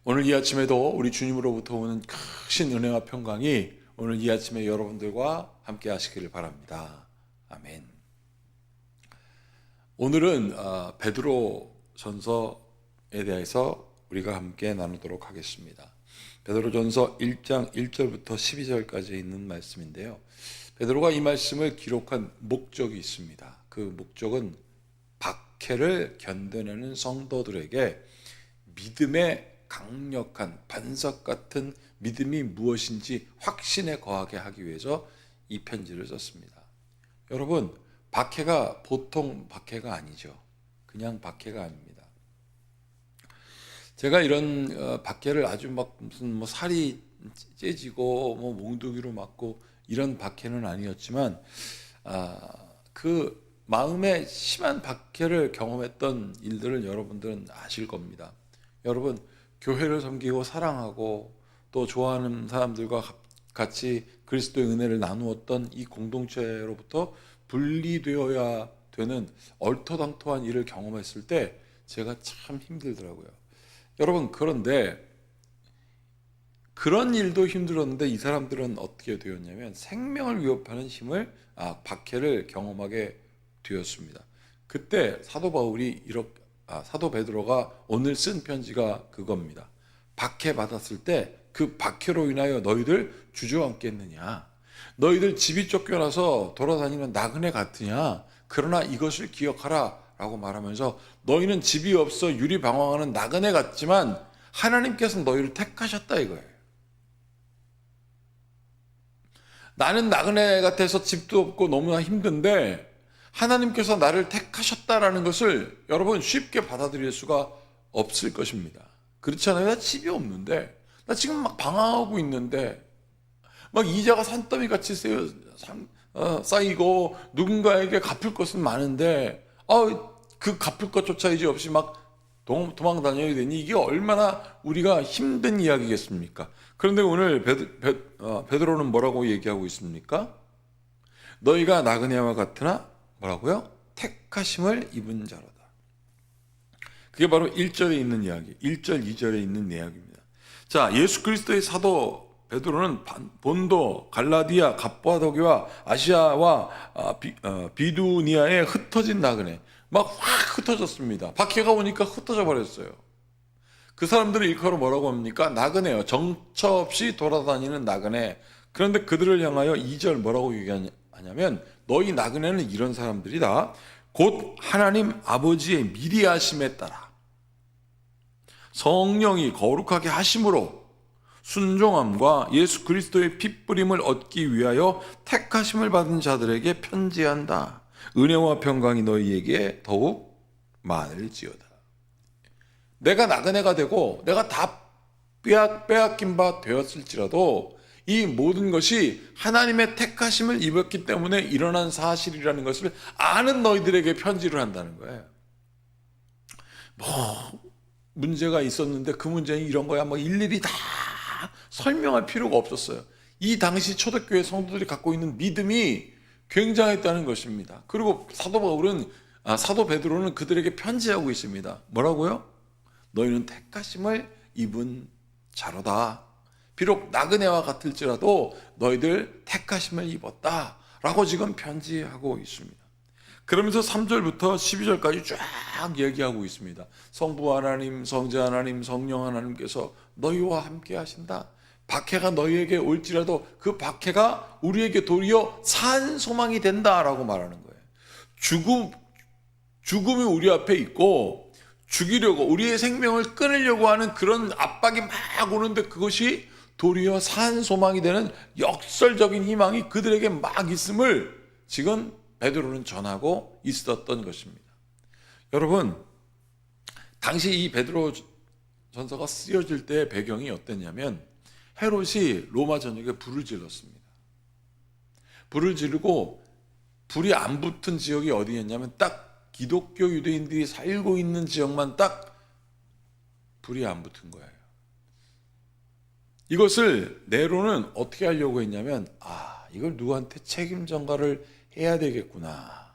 오늘 이 아침에도 우리 주님으로부터 오는 크신 은혜와 평강이 오늘 이 아침에 여러분들과 함께 하시기를 바랍니다. 아멘. 오늘은 베드로 전서에 대해서 우리가 함께 나누도록 하겠습니다. 베드로 전서 1장 1절부터 12절까지 있는 말씀인데요. 베드로가 이 말씀을 기록한 목적이 있습니다. 그 목적은 박해를 견뎌내는 성도들에게 믿음의 강력한 반석 같은 믿음이 무엇인지 확신에 거하게 하기 위해서 이 편지를 썼습니다. 여러분, 박해가 보통 박해가 아니죠. 그냥 박해가 아닙니다. 제가 이런 박해를 아주 막 무슨 살이 째지고 몽둥이로 맞고 이런 박해는 아니었지만 그 마음에 심한 박해를 경험했던 일들을 여러분들은 아실 겁니다. 여러분, 교회를 섬기고 사랑하고 또 좋아하는 사람들과 같이 그리스도의 은혜를 나누었던 이 공동체로부터 분리되어야 되는 얼토당토한 일을 경험했을 때 제가 참 힘들더라고요. 여러분, 그런데 그런 일도 힘들었는데 이 사람들은 어떻게 되었냐면 생명을 위협하는 박해를 경험하게 되었습니다. 그때 사도 베드로가 오늘 쓴 편지가 그겁니다. 박해 받았을 때 그 박해로 인하여 너희들 주저앉겠느냐? 너희들 집이 쫓겨나서 돌아다니는 나그네 같으냐? 그러나 이것을 기억하라 라고 말하면서 너희는 집이 없어 유리방황하는 나그네 같지만 하나님께서 너희를 택하셨다 이거예요. 나는 나그네 같아서 집도 없고 너무나 힘든데 하나님께서 나를 택하셨다라는 것을 여러분 쉽게 받아들일 수가 없을 것입니다. 그렇지 않아요? 나 집이 없는데, 나 지금 막 방황하고 있는데, 막 이자가 산더미 같이 쌓이고 누군가에게 갚을 것은 많은데, 그 갚을 것조차 이제 없이 막 도망 다녀야 되니 이게 얼마나 우리가 힘든 이야기겠습니까? 그런데 오늘 베드로는 뭐라고 얘기하고 있습니까? 너희가 나그네와 같으나 뭐라고요? 택하심을 입은 자로다. 그게 바로 1절에 있는 이야기, 1절, 2절에 있는 이야기입니다. 자, 예수 그리스도의 사도 베드로는 본도, 갈라디아, 갑바도기와 아시아와 비두니아에 흩어진 나그네, 막 확 흩어졌습니다. 박해가 오니까 흩어져 버렸어요. 그 사람들을 일컬어 뭐라고 합니까? 나그네요. 정처 없이 돌아다니는 나그네. 그런데 그들을 향하여 2절 뭐라고 얘기하냐면 너희 나그네는 이런 사람들이다. 곧 하나님 아버지의 미리 하심에 따라 성령이 거룩하게 하심으로 순종함과 예수 그리스도의 핏부림을 얻기 위하여 택하심을 받은 자들에게 편지한다. 은혜와 평강이 너희에게 더욱 많을지어다. 내가 나그네가 되고 내가 다 빼앗긴 바 되었을지라도 이 모든 것이 하나님의 택하심을 입었기 때문에 일어난 사실이라는 것을 아는 너희들에게 편지를 한다는 거예요. 문제가 있었는데 그 문제는 이런 거야. 일일이 다 설명할 필요가 없었어요. 이 당시 초대교회 성도들이 갖고 있는 믿음이 굉장했다는 것입니다. 그리고 사도 베드로는 그들에게 편지하고 있습니다. 뭐라고요? 너희는 택하심을 입은 자로다. 비록 나그네와 같을지라도 너희들 택하심을 입었다 라고 지금 편지하고 있습니다. 그러면서 3절부터 12절까지 쫙 얘기하고 있습니다. 성부 하나님, 성자 하나님, 성령 하나님께서 너희와 함께 하신다. 박해가 너희에게 올지라도 그 박해가 우리에게 도리어 산 소망이 된다라고 말하는 거예요. 죽음이 우리 앞에 있고 죽이려고 우리의 생명을 끊으려고 하는 그런 압박이 막 오는데 그것이 도리어 산 소망이 되는 역설적인 희망이 그들에게 막 있음을 지금 베드로는 전하고 있었던 것입니다. 여러분, 당시 이 베드로 전서가 쓰여질 때의 배경이 어땠냐면 헤롯이 로마 전역에 불을 질렀습니다. 불을 지르고 불이 안 붙은 지역이 어디였냐면 딱 기독교 유대인들이 살고 있는 지역만 딱 불이 안 붙은 거예요. 이것을 네로는 어떻게 하려고 했냐면 이걸 누구한테 책임 전가를 해야 되겠구나.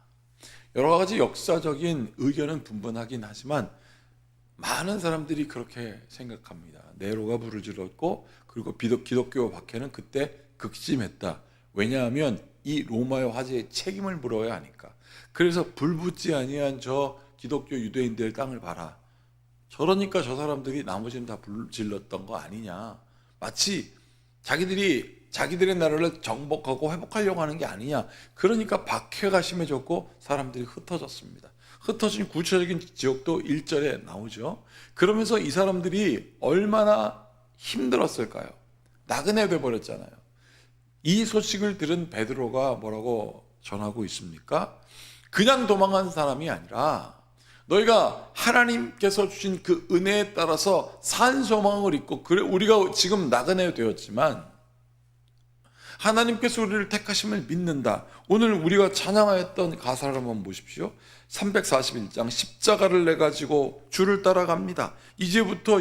여러 가지 역사적인 의견은 분분하긴 하지만 많은 사람들이 그렇게 생각합니다. 네로가 불을 질렀고 그리고 기독교 박해는 그때 극심했다. 왜냐하면 이 로마의 화재에 책임을 물어야 하니까. 그래서 불붙지 아니한 저 기독교 유대인들 땅을 봐라. 저러니까 저 사람들이 나머지는 다 불 질렀던 거 아니냐. 마치 자기들의 나라를 정복하고 회복하려고 하는 게 아니냐. 그러니까 박해가 심해졌고 사람들이 흩어졌습니다. 흩어진 구체적인 지역도 1절에 나오죠. 그러면서 이 사람들이 얼마나 힘들었을까요? 나그네 돼 버렸잖아요. 이 소식을 들은 베드로가 뭐라고 전하고 있습니까? 그냥 도망간 사람이 아니라 너희가 하나님께서 주신 그 은혜에 따라서 산 소망을 잊고, 그래 우리가 지금 나그네 되었지만 하나님께서 우리를 택하심을 믿는다. 오늘 우리가 찬양하였던 가사를 한번 보십시오. 341장 십자가를 내가지고 주를 따라갑니다. 이제부터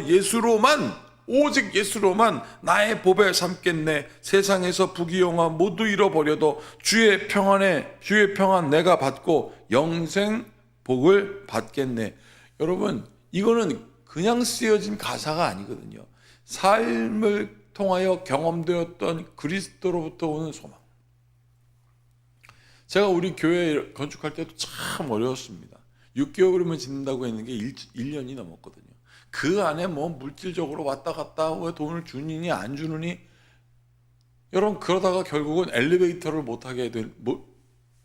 오직 예수로만 나의 보배 삼겠네. 세상에서 부귀영화 모두 잃어버려도 주의 평안 내가 받고 영생 복을 받겠네. 여러분, 이거는 그냥 쓰여진 가사가 아니거든요. 삶을 통하여 경험되었던 그리스도로부터 오는 소망. 제가 우리 교회 건축할 때도 참 어려웠습니다. 6개월이면 짓는다고 했는 게 1년이 넘었거든요. 그 안에 뭐 물질적으로 왔다 갔다 왜 돈을 주느니 안 주느니, 여러분 그러다가 결국은 엘리베이터를 못하게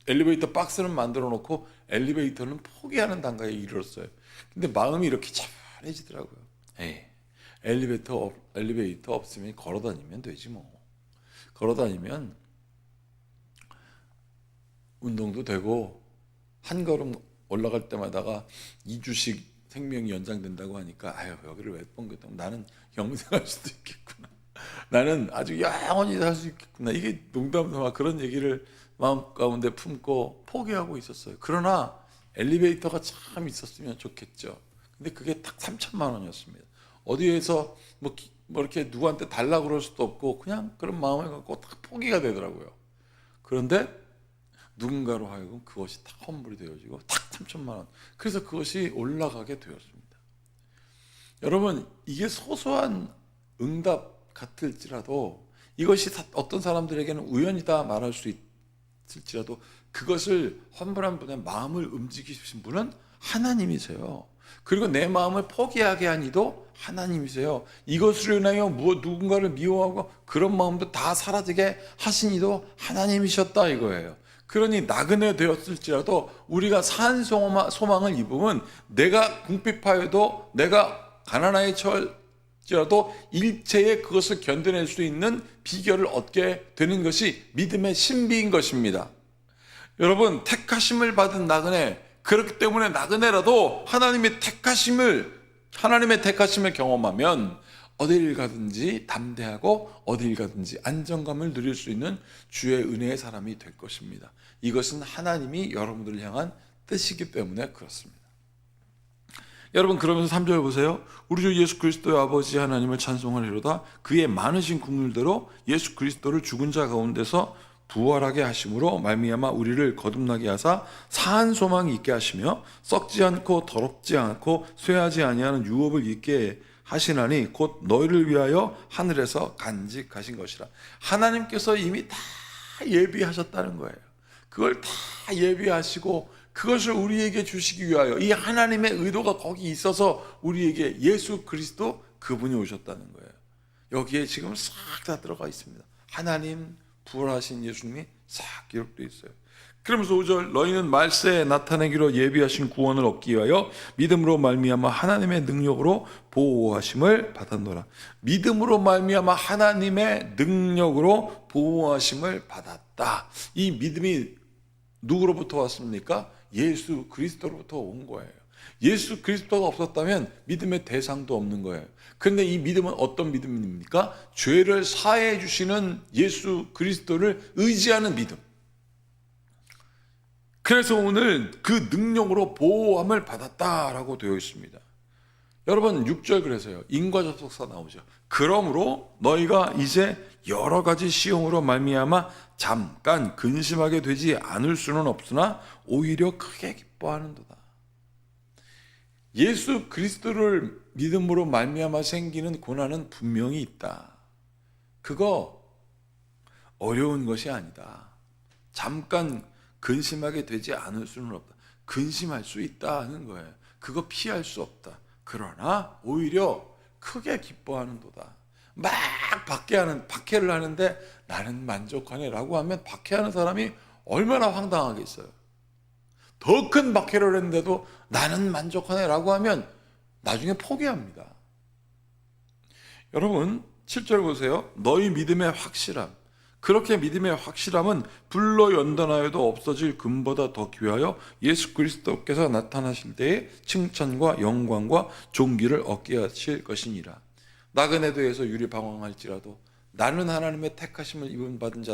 엘리베이터 박스는 만들어 놓고 엘리베이터는 포기하는 단계에 이르렀어요. 근데 마음이 이렇게 차분해지더라고요. 엘리베이터 없으면 걸어 다니면 되지 뭐. 걸어 다니면 운동도 되고, 한 걸음 올라갈 때마다가 2주씩 생명이 연장된다고 하니까 여기를 왜 뻥겼다고, 나는 영생할 수도 있겠구나, 나는 아주 영원히 살 수 있겠구나, 이게 농담삼아 그런 얘기를 마음 가운데 품고 포기하고 있었어요. 그러나 엘리베이터가 참 있었으면 좋겠죠. 근데 그게 딱 3천만 원이었습니다. 어디에서 뭐 이렇게 누구한테 달라고 그럴 수도 없고 그냥 그런 마음을 갖고 딱 포기가 되더라고요. 그런데 누군가로 하여금 그것이 딱 환불이 되어지고 딱 3천만 원. 그래서 그것이 올라가게 되었습니다. 여러분, 이게 소소한 응답 같을지라도, 이것이 어떤 사람들에게는 우연이다 말할 수 있을지라도, 그것을 환불한 분의 마음을 움직이신 분은 하나님이세요. 그리고 내 마음을 포기하게 한 이도 하나님이세요. 이것으로 인하여 누군가를 미워하고 그런 마음도 다 사라지게 하신 이도 하나님이셨다 이거예요. 그러니 나그네 되었을지라도 우리가 산 소망을 입으면, 내가 궁핍하여도 내가 가난하에 처할지라도 일체의 그것을 견뎌낼 수 있는 비결을 얻게 되는 것이 믿음의 신비인 것입니다. 여러분, 택하심을 받은 나그네, 그렇기 때문에 나그네라도 하나님의 택하심을 경험하면 어딜 가든지 담대하고 어딜 가든지 안정감을 누릴 수 있는 주의 은혜의 사람이 될 것입니다. 이것은 하나님이 여러분들을 향한 뜻이기 때문에 그렇습니다. 여러분, 그러면서 3절 보세요. 우리 주 예수 그리스도의 아버지 하나님을 찬송하리로다. 그의 많으신 국률대로 예수 그리스도를 죽은 자 가운데서 부활하게 하심으로 말미암아 우리를 거듭나게 하사 사한 소망이 있게 하시며 썩지 않고 더럽지 않고 쇠하지 아니하는 유업을 있게 하시나니 곧 너희를 위하여 하늘에서 간직하신 것이라. 하나님께서 이미 다 예비하셨다는 거예요. 그걸 다 예비하시고 그것을 우리에게 주시기 위하여, 이 하나님의 의도가 거기 있어서 우리에게 예수 그리스도 그분이 오셨다는 거예요. 여기에 지금 싹 다 들어가 있습니다. 하나님, 부활하신 예수님이 싹 기록되어 있어요. 그러면서 5절, 너희는 말세에 나타내기로 예비하신 구원을 얻기 위하여 믿음으로 말미암아 하나님의 능력으로 보호하심을 받았노라. 믿음으로 말미암아 하나님의 능력으로 보호하심을 받았다. 이 믿음이 누구로부터 왔습니까? 예수 그리스도로부터 온 거예요. 예수 그리스도가 없었다면 믿음의 대상도 없는 거예요. 그런데 이 믿음은 어떤 믿음입니까? 죄를 사해 주시는 예수 그리스도를 의지하는 믿음. 그래서 오늘 그 능력으로 보호함을 받았다라고 되어 있습니다. 여러분, 6절 그래서요, 인과접속사 나오죠. 그러므로 너희가 이제 여러 가지 시험으로 말미암아 잠깐 근심하게 되지 않을 수는 없으나 오히려 크게 기뻐하는도다. 예수 그리스도를 믿음으로 말미암아 생기는 고난은 분명히 있다. 그거 어려운 것이 아니다. 잠깐 근심하게 되지 않을 수는 없다. 근심할 수 있다는 거예요. 그거 피할 수 없다. 그러나 오히려 크게 기뻐하는도다. 막 박해를 하는데 나는 만족하네라고 하면 박해하는 사람이 얼마나 황당하겠어요. 더 큰 박해를 했는데도 나는 만족하네라고 하면 나중에 포기합니다. 여러분 7절 보세요. 너희 믿음의 확실함. 그렇게 믿음의 확실함은 불로 연단하여도 없어질 금보다 더 귀하여 예수 그리스도께서 나타나실 때에 칭찬과 영광과 존귀를 얻게 하실 것이니라. 나그네 대해서 유리방황할지라도 나는 하나님의 택하심을 입은 받은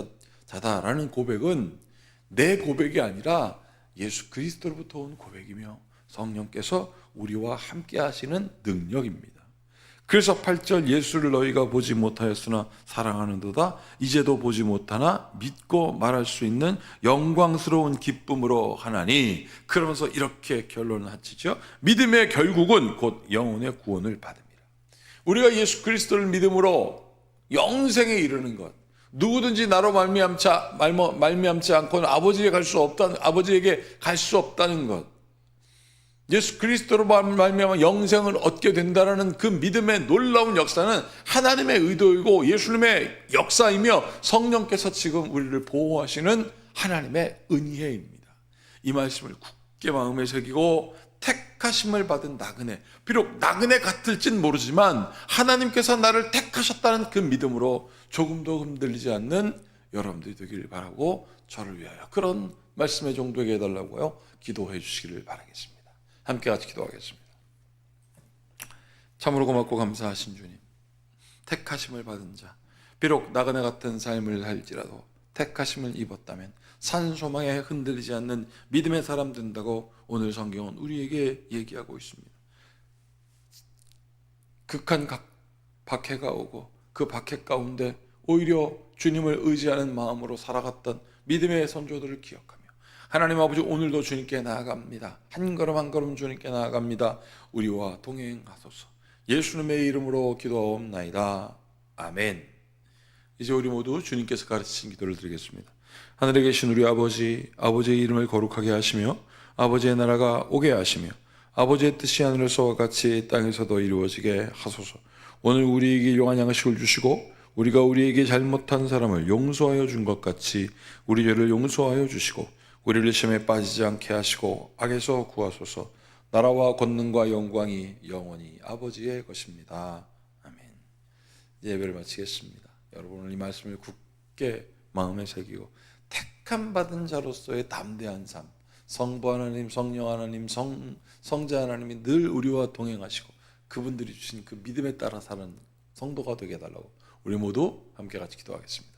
자다라는 고백은 내 고백이 아니라 예수 그리스도로부터 온 고백이며 성령께서 우리와 함께 하시는 능력입니다. 그래서 8절 예수를 너희가 보지 못하였으나 사랑하는도다 이제도 보지 못하나 믿고 말할 수 있는 영광스러운 기쁨으로 하나니, 그러면서 이렇게 결론을 하시죠. 믿음의 결국은 곧 영혼의 구원을 받습니다. 우리가 예수 그리스도를 믿음으로 영생에 이르는 것, 누구든지 나로 말미암지 않고는 아버지에게 갈 수 없다는 것, 예수 그리스도로 말미암아 영생을 얻게 된다는 그 믿음의 놀라운 역사는 하나님의 의도이고 예수님의 역사이며 성령께서 지금 우리를 보호하시는 하나님의 은혜입니다. 이 말씀을 굳게 마음에 새기고 택하심을 받은 나그네, 비록 나그네 같을진 모르지만 하나님께서 나를 택하셨다는 그 믿음으로 조금도 흔들리지 않는 여러분들이 되기를 바라고, 저를 위하여 그런 말씀의 종되게 해달라고요 기도해 주시기를 바라겠습니다. 함께 같이 기도하겠습니다. 참으로 고맙고 감사하신 주님, 택하심을 받은 자, 비록 나그네 같은 삶을 살지라도 택하심을 입었다면 산소망에 흔들리지 않는 믿음의 사람 된다고 오늘 성경은 우리에게 얘기하고 있습니다. 극한 박해가 오고 그 박해 가운데 오히려 주님을 의지하는 마음으로 살아갔던 믿음의 선조들을 기억하며 하나님 아버지, 오늘도 주님께 나아갑니다. 한 걸음 한 걸음 주님께 나아갑니다. 우리와 동행하소서. 예수님의 이름으로 기도하옵나이다. 아멘. 이제 우리 모두 주님께서 가르치신 기도를 드리겠습니다. 하늘에 계신 우리 아버지, 아버지의 이름을 거룩하게 하시며 아버지의 나라가 오게 하시며 아버지의 뜻이 하늘에서와 같이 땅에서도 이루어지게 하소서. 오늘 우리에게 일용할 양식을 주시고 우리가 우리에게 잘못한 사람을 용서하여 준 것 같이 우리 죄를 용서하여 주시고 우리를 시험에 빠지지 않게 하시고 악에서 구하소서. 나라와 권능과 영광이 영원히 아버지의 것입니다. 아멘. 예배를 마치겠습니다. 여러분, 오늘 이 말씀을 굳게 마음에 새기고 택함 받은 자로서의 담대한 삶, 성부 하나님, 성령 하나님, 성자 하나님이 늘 우리와 동행하시고 그분들이 주신 그 믿음에 따라 사는 성도가 되게 해달라고 우리 모두 함께 같이 기도하겠습니다.